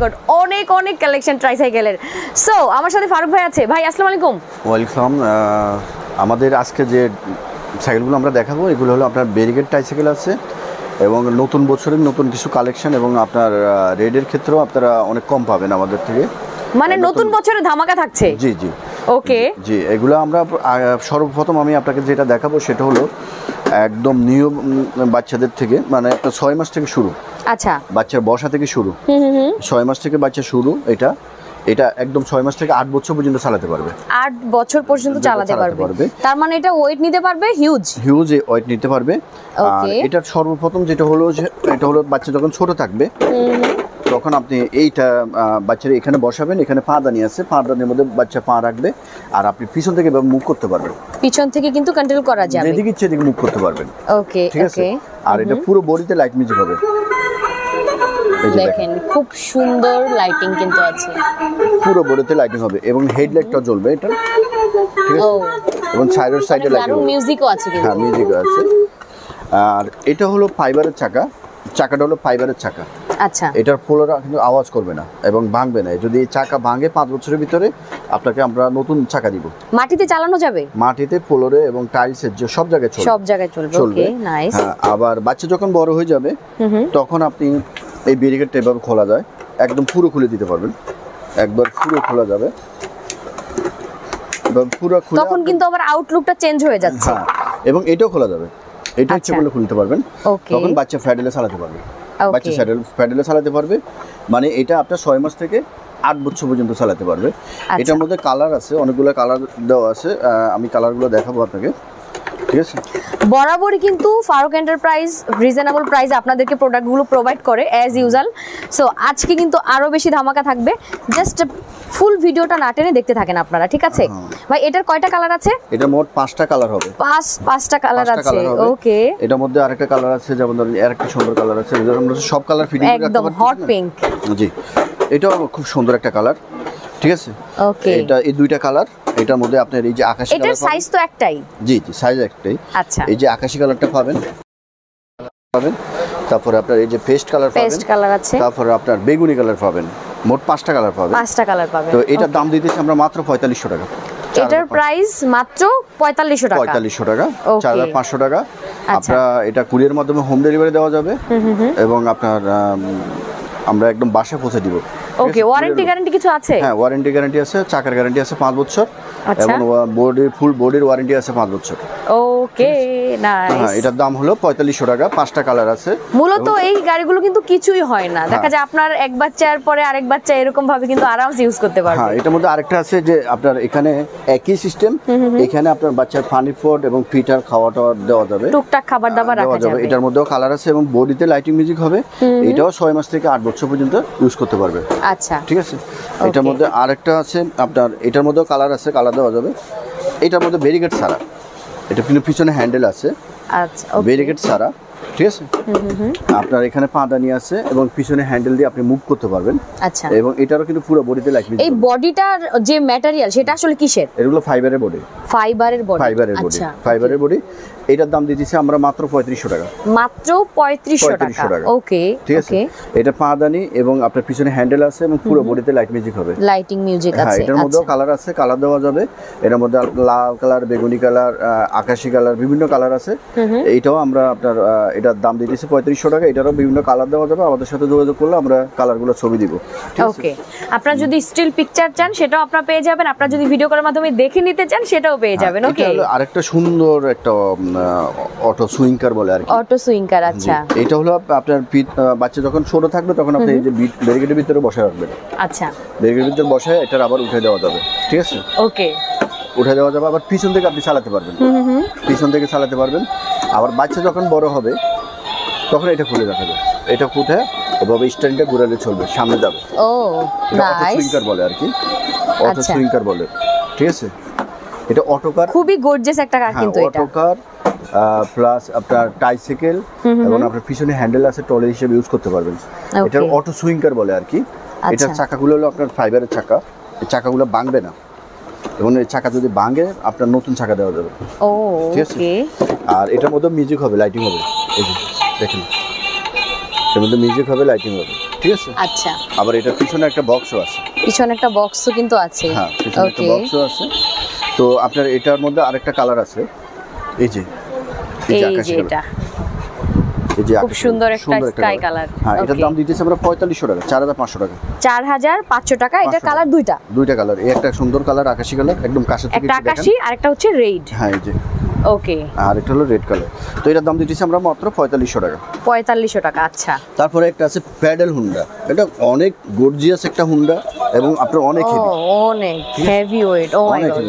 God, অনেক অনেক collection ট্রাইসাইকেলের। So আমার সাথে ফারুক ভাই আছে। ভাই আসসালামু আলাইকুম। ওয়েলকাম। আমাদের আজকে যে সাইকেলগুলো আমরা দেখাবো এগুলো হলো আপনার ব্যারিকেড ট্রাইসাইকেল আছে এবং নতুন বছরের নতুন কিছু কালেকশন, এবং আপনার রেডের ক্ষেত্রেও আপনারা অনেক কম পাবেন আমাদের থেকে। মানে নতুন বছরে ধামাকা থাকছে? জি জি ওকে জি। এগুলো আমরা সর্বপ্রথম আমি আপনাকে যেটা দেখাবো সেটা হলো একদম নিউ বাচ্চাদের থেকে, মানে একটা 6 মাস থেকে শুরু। আচ্ছা, বাচ্চার বসা থেকে শুরু, 6 মাস থেকে বাচ্চা শুরু। এটা একদম 6 মাস থেকে 8 বছর পর্যন্ত চালাতে পারবে। 8 বছর পর্যন্ত চালাতে পারবে। তার মানে এটা ওয়েট নিতে পারবে, হিউজ ওয়েট নিতে পারবে। আর এটার সর্বপ্রথম যেটা হলো যে এটা হলো বাচ্চা যখন ছোট থাকবে তখন আপনি এইটা বাচ্চার এখানে বসাবেন, এখানে পাদানি আছে, পাদানির মধ্যে বাচ্চা পা রাখবে আর আপনি পিছন থেকে মুভ করতে পারবেন। পিছন থেকে কিন্তু কন্ট্রোল করা যাবে, যেদিকে ইচ্ছে সেদিকে মুভ করতে পারবেন। ওকে ঠিক আছে। আর এটা পুরো বডিতে লাইট মিউজিক হবে। দেখেন খুব সুন্দর লাইটিং কিন্তু আছে, পুরো বডিতে লাইটিং হবে এবং হেডলাইটটাও জ্বলবে এটা। ঠিক আছে। এবং সাইডে লাইটিং হবে, মিউজিকও আছে কিন্তু। হ্যাঁ, মিউজিকও আছে। আর এটা হলো ফাইবারের চাকাটা হলো ফাইবারের চাকা। আচ্ছা, এটার ফ্লোর কিন্তু আওয়াজ করবে না এবং ভাঙবে না। যদি চাকা ভাঙে 5 বছরের ভিতরে আপনাকে আমরা নতুন চাকা দিব। মাটিতে চালানো যাবে? মাটিতে, ফ্লোরে এবং টাইলসের যে সব জায়গায় চলবে। ওকে, নাইস। হ্যাঁ, আবার বাচ্চা যখন বড় হয়ে যাবে তখন আপনি এই ব্যারিকেডটা এভাবে খোলা যায়, একদম পুরো খুলে দিতে পারবেন। একবার পুরো খোলা যাবে, পুরো খুলে তখন কিন্তু আবার আউটলুকটা চেঞ্জ হয়ে যাচ্ছে। হ্যাঁ, এবং এটাও খোলা যাবে। এটা ইচ্ছে করলে খুলতে পারবেন। তখন বাচ্চা ফ্যাডেলে চালাতে পারবে। বাচ্চা ফ্যাডেলে চালাতে পারবে, মানে এটা আপনার 6 মাস থেকে 8 বছর পর্যন্ত চালাতে পারবে। এটার মধ্যে কালার আছে, অনেকগুলো কালার দেওয়া আছে। আমি কালারগুলো দেখাবো আপনাকে। ঠিক আছে। বরাবরই কিন্তু ফারুক এন্টারপ্রাইজ রিজনেবল প্রাইসে আপনাদেরকে প্রোডাক্টগুলো প্রোভাইড করে অ্যাজ ইউজুয়াল। সো আজকে কিন্তু আরো বেশি ধামাকা থাকবে, জাস্ট ফুল ভিডিওটা না টেনে দেখতে থাকেন আপনারা। ঠিক আছে ভাই, এটার কয়টা কালার আছে? এটা মোট 5টা কালার হবে। 5টা কালার আছে। ওকে, এটার মধ্যে আরেকটা কালার আছে, যেমন ধরুন আরেকটা সুন্দর কালার আছে। আমরা সব কালার ফিটিং করে রাখতে পারি। একদম হট পিঙ্ক। জি, এটাও খুব সুন্দর একটা কালার। ঠিক আছে। ওকে, এটা এই দুইটা কালার। এটার মধ্যে আপনার এই যে আকাশী কালার, এটার সাইজ তো একটাই? জি জি, সাইজ একটাই। আচ্ছা, এই যে আকাশী কালারটা পাবেন। তারপরে আপনার এই যে পেস্ট কালার আছে। তারপরে আপনার বেগুনি কালার পাবেন। মোট 5টা কালার পাবেন। 5টা কালার পাবেন। তো এটার দাম দিতেছি আমরা মাত্র 4500 টাকা। এটার প্রাইস মাত্র 4500 টাকা। 4500 টাকা, 4500 টাকা। আপনারা এটা কুরিয়ার মাধ্যমে হোম ডেলিভারি দেওয়া যাবে এবং আপনার আমরা একদম বাসায় পৌঁছে দিব। ওকে, ওয়ারেন্টি গ্যারান্টি কিছু আছে? হ্যাঁ, ওয়ারেন্টি গ্যারান্টি আছে। চাকার গ্যারান্টি আছে 5 বছর এবং ফুল বডির ওয়ারেন্টি আছে 5 বছর। ওকে, নাইস। হ্যাঁ, এটার দাম হলো 4500 টাকা। 5টা কালার আছে। মূলত এই গাড়িগুলো কিন্তু কিছুই হয় না, দেখা যায় আপনার এক বাচ্চার পরে আরেক বাচ্চা এরকম ভাবে কিন্তু আরামসে ইউজ করতে পারবে। হ্যাঁ, এটার মধ্যে আরেকটা আছে যে আপনার এখানে একই সিস্টেম, এখানে আপনার বাচ্চার পানি ফোড এবং ফিটার খাওয়াটা দেওয়া যাবে, টুকটাক খাবার দাবার রাখা যাবে। এটার মধ্যেও কালার আছে এবং বডিতে লাইটিং মিউজিক হবে। এটাও 6 মাস থেকে 8 বছর পর্যন্ত ইউজ করতে পারবে। আচ্ছা, ঠিক আছে। এটার মধ্যে আরেকটা আছে আপনার, এটার মধ্যেও কালার আছে, কালার দেওয়া যাবে। এটার মধ্যে ব্যারিকেড ছাড়া, এটা কিন্তু পিছনে হ্যান্ডেল আছে। আচ্ছা, ব্যারিকেড ছাড়া। ঠিক আছে। আপনার এখানে পাদানি আছে এবং পিছনে হ্যান্ডেল দিয়ে আপনি মুভ করতে পারবেন। আচ্ছা, এবং এটারও কিন্তু পুরো বডিতে লাইট মিউজিক। এই বডিটার যে ম্যাটেরিয়াল সেটা আসলে কিসের? এগুলো ফাইবারের বডি। ফাইবারের বডি। ফাইবারের বডি। এটার দাম দিতেছি আমরা মাত্র 3500 টাকা। মাত্র 3500 টাকা। ওকে, ঠিক আছে। এটা পাদানি এবং আপনার পিছনে হ্যান্ডেল আছে এবং পুরো বডিতে লাইট মিউজিক হবে। লাইটিং মিউজিক আছে। হ্যাঁ, এটার মধ্যেও কালার আছে, কালার দেওয়া যাবে। এর মধ্যে লাল কালার, বেগুনি কালার, আকাশী কালার, বিভিন্ন কালার আছে। এইটাও আমরা আপনার এটার দাম দিতেছি 3500 টাকা। এটারও বিভিন্ন কালার দেওয়া যাবে। আমাদের সাথে যোগাযোগ করলে আমরা কালারগুলো ছবি দিব। ওকে, আপনারা যদি স্টিল পিকচার চান সেটাও আপনারা পেয়ে যাবেন, আপনারা যদি ভিডিও কলের মাধ্যমে দেখে নিতে চান সেটাও পেয়ে যাবেন। ওকে, আরেকটা সুন্দর একটা অটো সুইঙ্কার বলে আর কি। অটো সুইঙ্কার, আচ্ছা। এটা হলো আপনার বাচ্চা যখন ছোট থাকবে তখন আপনি এই যে ব্যারিকেডের ভিতরে বসে রাখবেন। আচ্ছা, ব্যারিকেডের ভিতরে বসে এটা আবার উঠে দেওয়া যাবে। ঠিক আছে। ওকে, উঠে দেওয়া যাবে। আবার পিছন থেকে আপনি চালাতে পারবেন। পিছন থেকে চালাতে পারবেন। আবার বাচ্চা যখন বড় হবে তখন এটা খুলে রাখা যাবে। এটা উঠে এভাবে স্ট্যান্ডে ঘুরালে চলবে, সামনে যাবে। ও, অটো সুইঙ্কার বলে আর কি। অটো সুইঙ্কার বলে। ঠিক আছে। এটা অটোকার, খুবই গর্জিয়াস একটা কার কিন্তু এটা। অটোকার প্লাস আপনার ট্রাইসাইকেল এবং আপনার পিছনে হ্যান্ডেল আছে, ট্রলি হিসেবে ইউজ করতে পারবেন। এটা অটো সুইঙ্কার বলে আর কি। এটার চাকাগুলো হলো আপনার ফাইবারের চাকা। এই চাকাগুলো ভাঙবে না এবং এই চাকা যদি ভাঙে আপনার নতুন চাকা দেওয়া যাবে। ও, ওকে। আর এটার মধ্যে মিউজিক হবে, লাইটিং হবে। এই যে দেখেন, এর মধ্যে মিউজিক হবে, লাইটিং হবে। ঠিক আছে। আচ্ছা, আবার এটার পিছনে একটা বক্সও আছে। পিছনে একটা বক্সও কিন্তু আছে। হ্যাঁ, পিছনে একটা বক্সও আছে। তো আপনার এটার মধ্যে আরেকটা কালার আছে, এই যে এটা খুব সুন্দর একটা স্কাই কালার। হ্যাঁ, এটার দাম দিতেছি আমরা 4500 টাকা, 4500 টাকা। 4500 টাকা। এটা কালার দুইটা কালার। এই একটা সুন্দর কালার, আকাশী কালার, একদম কাছে থেকে একটা আকাশী আর একটা হচ্ছে রেড। হ্যাঁ, এই যে ওকে, আর এটা হলো রেড কালার। তো এটার দাম দিতেছি আমরা মাত্র 4500 টাকা। 4500 টাকা। আচ্ছা, তারপরে একটা আছে প্যাডেল হুন্ডা। এটা অনেক গর্জিয়াস একটা হুন্ডা এবং আপনার অনেক হেভি, অনেক হেভি ওয়েট। ও মাই গড,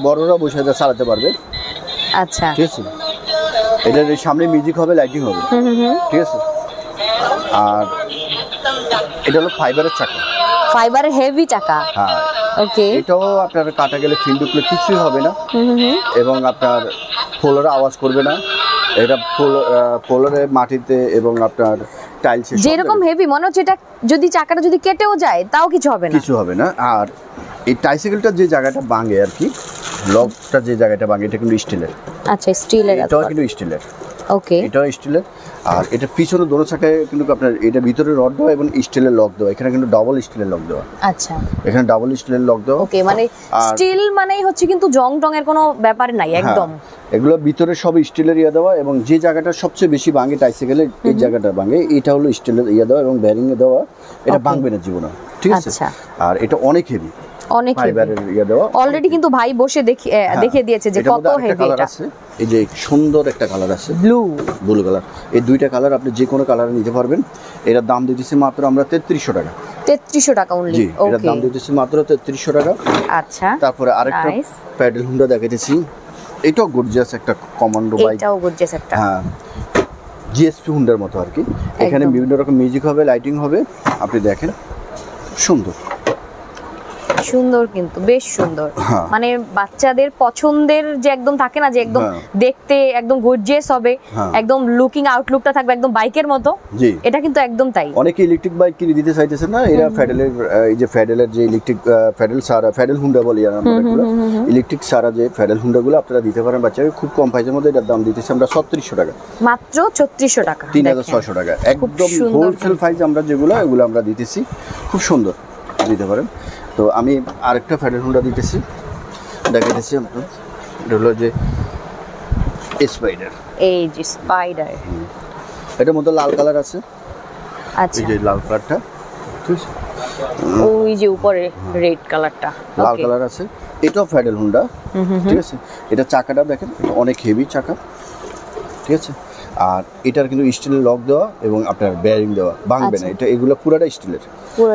বড়রা বসে চালাতে পারবে। আচ্ছা, ঠিক আছে। এটার সামনে মিউজিক হবে, লাইটিং হবে। ঠিক আছে। আর এটা হলো ফাইবারের চাকা, ফাইবারের হেভি চাকা। হ্যাঁ, ওকে। এটাও আপনার কাটা গেলে ফিল্ড উঠলে কিছুই হবে না এবং আপনার ফ্লোরে আওয়াজ করবে না। এটা ফ্লোরে মাটিতে এবং আপনার টাইলসে যেরকম হেভি মনে হচ্ছে, এটা যদি চাকাটা যদি কেটেও যায় তাও কিছু হবে না, কিছু হবে না। আর এই টাইসাইকেলটা যে জায়গাটা ভাঙে আর কি, লকটা যে জায়গাটা ভাঙে, এটা কিন্তু স্টিলের। আচ্ছা, স্টিলের। এটাও কিন্তু স্টিলের। ওকে, এটাও স্টিলের। আর এটা পিছনে দোনো চাকায় কিন্তু আপনার এটা ভিতরে রড দেওয়া এবং স্টিলের লক দেওয়া। এখানে কিন্তু ডাবল স্টিলের লক দেওয়া। আচ্ছা, এখানে ডাবল স্টিলের লক দেওয়া। ওকে, মানে স্টিল মানেই হচ্ছে কিন্তু জং টং এর কোনো ব্যাপার নাই একদম। এগুলো ভিতরে সব স্টিলের ইয়া দেওয়া এবং যে জায়গাটা সবচেয়ে বেশি ভাঙে টাইসাইকেলে, এই জায়গাটা ভাঙে, এটা হলো স্টিলের ইয়া দেওয়া এবং বেয়ারিং এ দেওয়া। এটা ভাঙবে না জীবনে। ঠিক আছে। আর এটা অনেক হেভি, অনেক ফাইবারের ইয়া দেওয়া। অলরেডি কিন্তু ভাই বসে দেখিয়ে দিয়েছে যে কত হেভি এটা। এই যে সুন্দর একটা কালার আছে, ব্লু কালার। এই দুইটা কালার আপনি যে কোনো কালারে নিতে পারবেন। এটার দাম দিতেছি মাত্র আমরা 3300 টাকা। 3300 টাকা অনলি। জি, এটার দাম দিতেছি মাত্র 3300 টাকা। আচ্ছা, তারপরে আরেকটা প্যাডেল হুন্ডা দেখাইতেছি। এটাও গর্জিয়াস একটা কমান্ডো বাইক। এটাও গর্জিয়াস একটা। হ্যাঁ, জিএসপি হুন্ডার মতো আর কি। এখানে বিভিন্ন রকম মিউজিক হবে, লাইটিং হবে। আপনি দেখেন, সুন্দর সুন্দর, কিন্তু বেশ সুন্দর। মানে বাচ্চাদের পছন্দের যে একদম থাকে না, যে একদম দেখতে একদম গর্জিয়াস হবে, একদম লুকিং আউটলুকটা থাকবে একদম বাইকের মতো। এটা কিন্তু একদম তাই। অনেকে ইলেকট্রিক বাইক কিনে দিতে চাইতেছে না, এরা ফ্যাডেলের এই যে ফ্যাডেলের যে ইলেকট্রিক ফ্যাডেল হুন্ডা বলি আমরা, ইলেকট্রিক সারা যে ফ্যাডেল হুন্ডাগুলো আপনারা দিতে পারেন বাচ্চাকে খুব কম প্রাইসের মধ্যে। এটার দাম দিতেছি আমরা 3600 টাকা, মাত্র 3600 টাকা, 3600 টাকা। একদম হোলসেল প্রাইস আমরা যেগুলো এগুলো আমরা দিতেছি, খুব সুন্দর দিতে পারেন। তো আমি আরেকটা ফ্যাডেল হুন্ডা দিতেছি, দেখাইতেছি আপনার। এটা হলো যে স্পাইডার। এই যে স্পাইডার, এটার মধ্যে লাল কালার আছে। আচ্ছা, এই যে লাল কালারটা, ঠিক আছে। ওই যে উপরে রেড কালারটা, লাল কালার আছে। এটাও ফ্যাডেল হুন্ডা। ঠিক আছে। এটা চাকাটা দেখেন, এটা অনেক হেভি চাকা। ঠিক আছে। আর এটার কিন্তু স্টিলের লক দেওয়া এবং আপনার বেয়ারিং দেওয়া, ভাঙবে না। এটা এগুলো পুরোটা স্টিলের,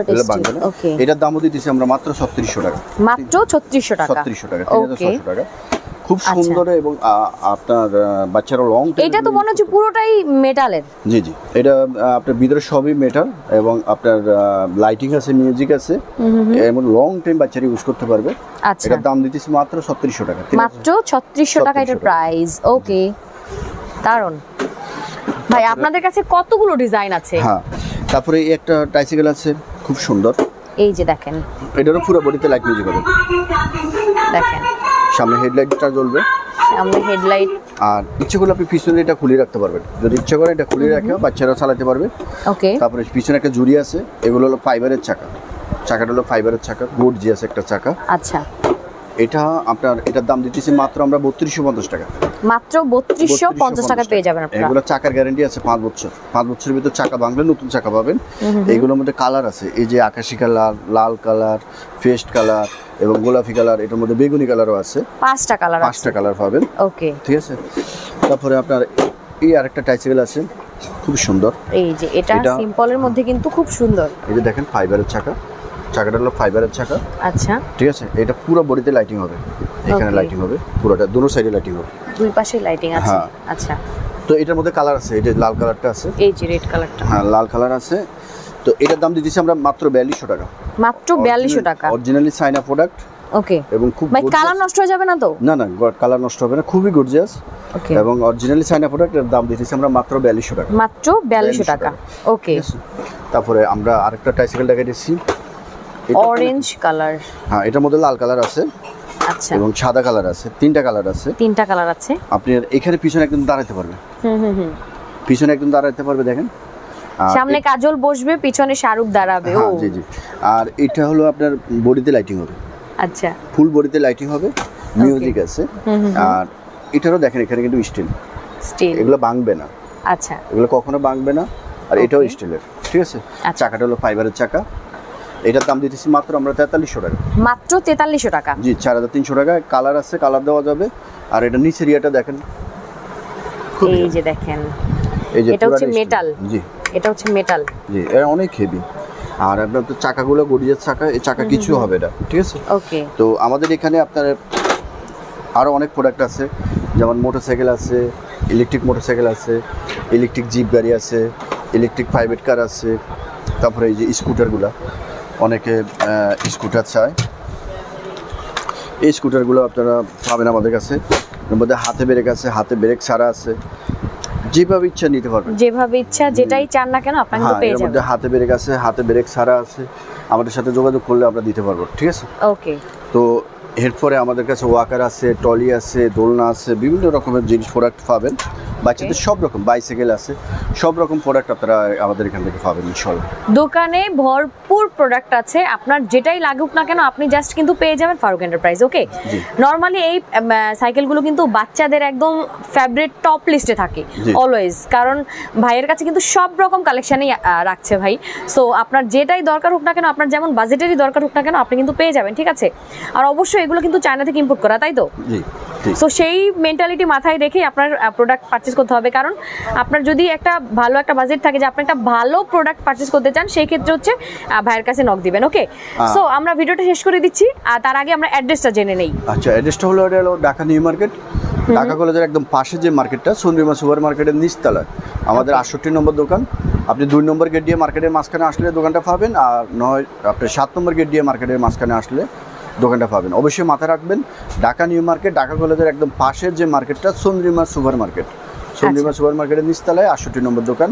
এগুলো ভাঙবে না। এটার দামও দিতেছি আমরা মাত্র 3600 টাকা, মাত্র 3600 টাকা। 3600 টাকা, 3600 টাকা। খুব সুন্দর এবং আপনার বাচ্চারা লং। এটা তো মনে হচ্ছে পুরোটাই মেটালের। জি জি, এটা আপনার ভিতরে সবই মেটাল এবং আপনার লাইটিং আছে, মিউজিক আছে এবং লং টাইম বাচ্চারা ইউজ করতে পারবে। আচ্ছা, এটার দাম দিতেছি মাত্র 3600 টাকা, মাত্র 3600 টাকা এটার প্রাইস। ওকে, দারুন ভাই। আপনাদের কাছে কতগুলো ডিজাইন আছে? হ্যাঁ, তারপরে এই একটা টাইসাইকেল আছে, খুব সুন্দর। এই যে দেখেন, এটারও পুরো বডিতে লাইট মিউজিক হবে। দেখেন, সামনে হেডলাইটটা জ্বলবে, সামনে হেডলাইট। আর ইচ্ছে করলে আপনি পিছনে এটা খুলে রাখতে পারবেন, যদি ইচ্ছে করে এটা খুলে রাখে বাচ্চারা চালাতে পারবে। ওকে, তারপরে পিছনে একটা জুড়ি আছে, এগুলো হলো ফাইবারের চাকা। চাকাটা হলো ফাইবারের চাকা, গর্জিয়াস একটা চাকা। আচ্ছা, এটা আপনার এটার দাম দিতেছি মাত্র আমরা 3250 টাকা, মাত্র 3250 টাকা পেয়ে যাবেন আপনারা। এগুলো চাকার গ্যারান্টি আছে 5 বছর। 5 বছরের ভিতর চাকা ভাঙলে নতুন চাকা পাবেন। এইগুলোর মধ্যে কালার আছে, এই যে আকাশি কালার, লাল কালার, ফেস্ট কালার এবং গোলাপি কালার। এটার মধ্যে বেগুনি কালারও আছে। 5টা কালার, 5টা কালার পাবেন। ওকে, ঠিক আছে। তারপরে আপনার এই আরেকটা টাইসাইকেল আছে, খুব সুন্দর। এই যে এটা সিম্পলের মধ্যে কিন্তু খুব সুন্দর। এই যে দেখেন ফাইবারের চাকা, চাকাটা হলো ফাইবারের চাকা। আচ্ছা, ঠিক আছে। এটা পুরো বডিতে লাইটিং হবে, এখানে লাইটিং হবে, পুরোটা দুটো সাইডে লাইটিং হবে, দুই পাশে লাইটিং আছে। আচ্ছা, তো এটার মধ্যে কালার আছে, এই যে লাল কালারটা আছে, এই যে রেড কালারটা। হ্যাঁ, লাল কালার আছে। তো এটার দাম দিতেছি আমরা মাত্র 4200 টাকা, মাত্র 4200 টাকা। Originally China product. ওকে, এবং খুব ভাই কালার নষ্ট হয়ে যাবে না তো? না না, কালার নষ্ট হবে না, খুবই গর্জিয়াস। ওকে, এবং অরিজিনালি চায়না প্রোডাক্ট। এর দাম দিতেছি আমরা মাত্র 4200 টাকা, মাত্র 4200 টাকা। ওকে, তারপরে আমরা আরেকটা টাইসাইকেল দেখাইতেছি, অরেঞ্জ কালার। হ্যাঁ, এটার মধ্যে লাল কালার আছে। আচ্ছা, এবং সাদা কালার আছে, 3টা কালার আছে। 3টা কালার আছে। আপনি এখানে পিছনে একদম দাঁড়াতে পারবে, পিছনে একদম দাঁড়াতে পারবে। দেখেন সামনে কাজল বসবে, পিছনে শাহরুখ দাঁড়াবে। ও জি জি। আর এটা হলো আপনার বডিতে লাইটিং হবে। আচ্ছা, ফুল বডিতে লাইটিং হবে, মিউজিক আছে। আর এটারও দেখেন এখানে কিন্তু স্টিল, এগুলো ভাঙবে না। আচ্ছা, এগুলো কখনো ভাঙবে না। আর এটাও স্টিলের, ঠিক আছে। চাকাটা হলো ফাইবারের চাকা। এটার দাম দিতেছি মাত্র আমরা 4300 টাকা। মাত্র 4300 টাকা? জি, 4300 টাকা। কালার আছে, কালার দেওয়া যাবে। আর এটা নিচের ইয়াটা দেখেন, এই যে দেখেন, এই যে এটা হচ্ছে মেটাল। জি, এটা হচ্ছে মেটাল। জি, এটা অনেক হেভি। আর আপনার তো চাকাগুলো গড়িয়ার চাকা, এই চাকা কিছু হবে না, ঠিক আছে। ওকে। তো আমাদের এখানে আপনার আরও অনেক প্রোডাক্ট আছে, যেমন মোটরসাইকেল আছে, ইলেকট্রিক মোটরসাইকেল আছে, ইলেকট্রিক জিপ গাড়ি আছে, ইলেকট্রিক প্রাইভেট কার আছে। তারপরে এই যে স্কুটারগুলো, অনেকে স্কুটার চায়, এই স্কুটারগুলো আপনারা পাবেন আমাদের কাছে। এর মধ্যে হাতে ব্রেক আছে, হাতে ব্রেক ছাড়া আছে, যেভাবে ইচ্ছা নিতে পারবেন, যেভাবে ইচ্ছা যেটাই চান না কেন আপনারা কিন্তু পেয়ে যাবেন। এর মধ্যে হাতে ব্রেক আছে, হাতে ব্রেক ছাড়া আছে। আমাদের সাথে যোগাযোগ করলে আমরা দিতে পারবো, ঠিক আছে। ওকে। তো এরপরে আমাদের কাছে ওয়াকার আছে, ট্রলি আছে, দোলনা আছে, বিভিন্ন রকমের জিনিস প্রোডাক্ট পাবেন। বাচ্চাদের সব রকম বাইসাইকেল আছে, সব রকম প্রোডাক্ট আপনারা আমাদের এখান থেকে পাবেন ইনশাআল্লাহ। দোকানে ভরপুর প্রোডাক্ট আছে, আপনার যেটাই লাগুক না কেন আপনি জাস্ট কিন্তু পেয়ে যাবেন ফারুক এন্টারপ্রাইজ। ওকে। নরমালি এই সাইকেলগুলো কিন্তু বাচ্চাদের একদম ফেভারিট টপ লিস্টে থাকে অলওয়েজ, কারণ ভাইয়ের কাছে কিন্তু সব রকম কালেকশনই রাখছে ভাই। সো আপনার যেটাই দরকার হোক না কেন, আপনার যেমন বাজেটেরই দরকার হোক না কেন, আপনি কিন্তু পেয়ে যাবেন, ঠিক আছে। আর অবশ্যই এগুলো কিন্তু চায়না থেকে ইম্পোর্ট করা, তাই তো? জি। সো সেই মেন্টালিটি মাথায় রেখেই আপনার প্রোডাক্ট পারচেজ করতে হবে, কারণ আপনার যদি একটা ভালো একটা বাজেট থাকে যে আপনি একটা ভালো প্রোডাক্ট পারচেজ করতে চান, সেই ক্ষেত্রে হচ্ছে ভাইয়ের কাছে নক দিবেন। ওকে। সো আমরা ভিডিওটা শেষ করে দিচ্ছি, আর তার আগে আমরা অ্যাড্রেসটা জেনে নেই। আচ্ছা, অ্যাড্রেসটা হলো ঢাকা নিউ মার্কেট, ঢাকা কলেজের একদম পাশে যে মার্কেটটা, চন্দ্রিমা সুপার মার্কেটের নিচতলায় আমাদের 68 নম্বর দোকান। আপনি 2 নম্বর গেট দিয়ে মার্কেটের মাঝখানে আসলে দোকানটা পাবেন, আর নয় আপনি 7 নম্বর গেট দিয়ে মার্কেটের মাঝখানে আসলে দোকানটা পাবেন। অবশ্যই মাথায় রাখবেন, ঢাকা নিউ মার্কেট, ঢাকা কলেজের একদম পাশের যে মার্কেটটা Chandrima super market, Chandrima super মার্কেটের নিচতলায় 68 নম্বর দোকান।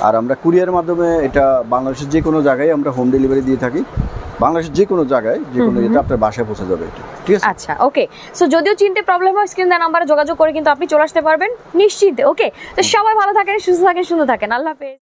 আর আমরা কুরিয়ার মাধ্যমে এটা বাংলাদেশের যে কোনো জায়গায় আমরা হোম ডেলিভারি দিয়ে থাকি। বাংলাদেশের যে কোনো জায়গায়, যে কোনো এটা আপনার বাসায় পৌঁছে যাবে, এটা ঠিক আছে। আচ্ছা, ওকে। সো যদিও চিনতে প্রবলেম হয়, স্ক্রিন দেওয়া নাম্বারে যোগাযোগ করে কিন্তু আপনি চলে আসতে পারবেন নিশ্চিন্তে। ওকে। তো সবাই ভালো থাকেন, সুস্থ থাকেন, সুন্দর থাকেন। আল্লাহ হাফেজ।